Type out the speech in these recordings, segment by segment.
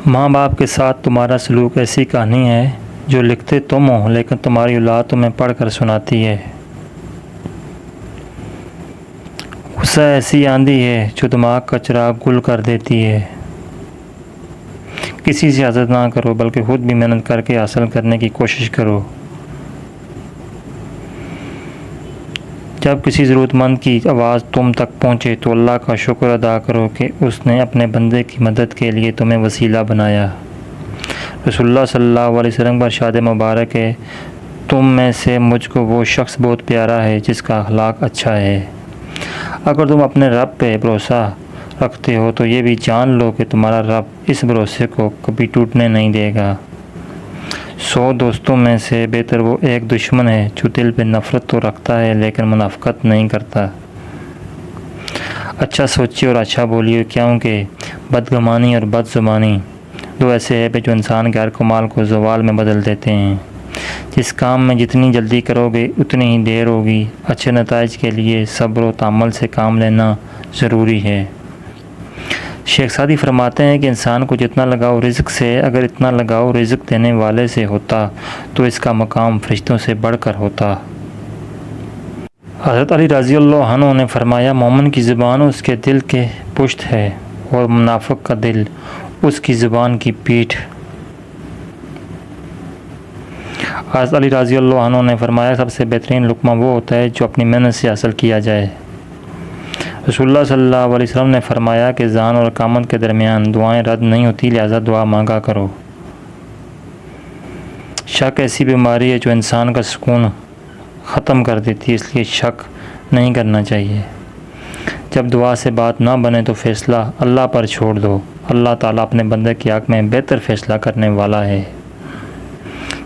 ماں باپ کے ساتھ تمہارا سلوک ایسی کہانی ہے جو لکھتے تم ہو لیکن تمہاری اولاد تمہیں پڑھ کر سناتی ہے۔ غصہ ایسی آندھی ہے جو دماغ کا چراغ گل کر دیتی ہے۔ کسی سے حسد نہ کرو بلکہ خود بھی محنت کر کے حاصل کرنے کی کوشش کرو۔ جب کسی ضرورت مند کی آواز تم تک پہنچے تو اللہ کا شکر ادا کرو کہ اس نے اپنے بندے کی مدد کے لیے تمہیں وسیلہ بنایا۔ رسول اللہ صلی اللہ علیہ وسلم کا ارشاد مبارک ہے، تم میں سے مجھ کو وہ شخص بہت پیارا ہے جس کا اخلاق اچھا ہے۔ اگر تم اپنے رب پہ بھروسہ رکھتے ہو تو یہ بھی جان لو کہ تمہارا رب اس بھروسے کو کبھی ٹوٹنے نہیں دے گا۔ 100 دوستوں میں سے بہتر وہ ایک دشمن ہے جو دل پہ نفرت تو رکھتا ہے لیکن منافقت نہیں کرتا۔ اچھا سوچیے اور اچھا بولیے، کیونکہ بدگمانی اور بد زبانی دو ایسے ہیں جو انسان کے ہر کمال کو زوال میں بدل دیتے ہیں۔ جس کام میں جتنی جلدی کرو گے اتنی ہی دیر ہوگی۔ اچھے نتائج کے لیے صبر و تحمل سے کام لینا ضروری ہے۔ شیخ سعدی فرماتے ہیں کہ انسان کو جتنا لگاؤ رزق سے، اگر اتنا لگاؤ رزق دینے والے سے ہوتا تو اس کا مقام فرشتوں سے بڑھ کر ہوتا۔ حضرت علی رضی اللہ عنہ نے فرمایا، مومن کی زبان اس کے دل کے پشت ہے اور منافق کا دل اس کی زبان کی پیٹھ۔ حضرت علی رضی اللہ عنہ نے فرمایا، سب سے بہترین لقمہ وہ ہوتا ہے جو اپنی محنت سے حاصل کیا جائے۔ رسول اللہ صلی اللہ علیہ وسلم نے فرمایا کہ ذہان اور اقامت کے درمیان دعائیں رد نہیں ہوتی، لہذا دعا مانگا کرو۔ شک ایسی بیماری ہے جو انسان کا سکون ختم کر دیتی ہے، اس لیے شک نہیں کرنا چاہیے۔ جب دعا سے بات نہ بنے تو فیصلہ اللہ پر چھوڑ دو۔ اللہ تعالیٰ اپنے بندے کے حق میں بہتر فیصلہ کرنے والا ہے۔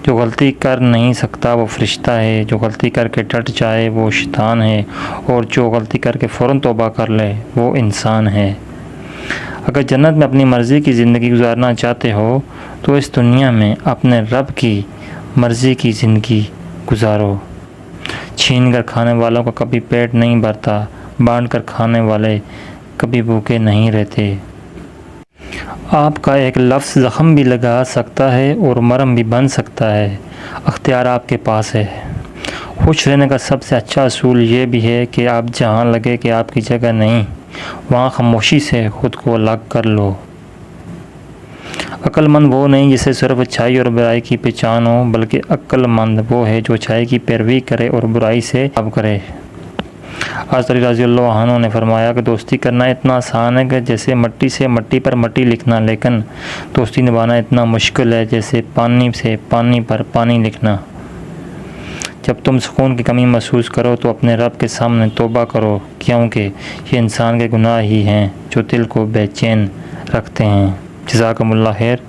جو غلطی کر نہیں سکتا وہ فرشتہ ہے، جو غلطی کر کے ڈٹ جائے وہ شیطان ہے، اور جو غلطی کر کے فوراً توبہ کر لے وہ انسان ہے۔ اگر جنت میں اپنی مرضی کی زندگی گزارنا چاہتے ہو تو اس دنیا میں اپنے رب کی مرضی کی زندگی گزارو۔ چھین کر کھانے والوں کا کبھی پیٹ نہیں بھرتا، بانٹ کر کھانے والے کبھی بھوکے نہیں رہتے۔ آپ کا ایک لفظ زخم بھی لگا سکتا ہے اور مرہم بھی بن سکتا ہے، اختیار آپ کے پاس ہے۔ خوش رہنے کا سب سے اچھا اصول یہ بھی ہے کہ آپ جہاں لگے کہ آپ کی جگہ نہیں، وہاں خاموشی سے خود کو الگ کر لو۔ عقل مند وہ نہیں جسے صرف اچھائی اور برائی کی پہچان ہو، بلکہ عقل مند وہ ہے جو اچھائی کی پیروی کرے اور برائی سے اب کرے۔ حضرت علی رضی اللہ عنہ نے فرمایا کہ دوستی کرنا اتنا آسان ہے کہ جیسے مٹی سے مٹی پر مٹی لکھنا، لیکن دوستی نبھانا اتنا مشکل ہے جیسے پانی سے پانی پر پانی لکھنا۔ جب تم سکون کی کمی محسوس کرو تو اپنے رب کے سامنے توبہ کرو، کیونکہ یہ انسان کے گناہ ہی ہیں جو دل کو بے چین رکھتے ہیں۔ جزاکم اللہ خیر۔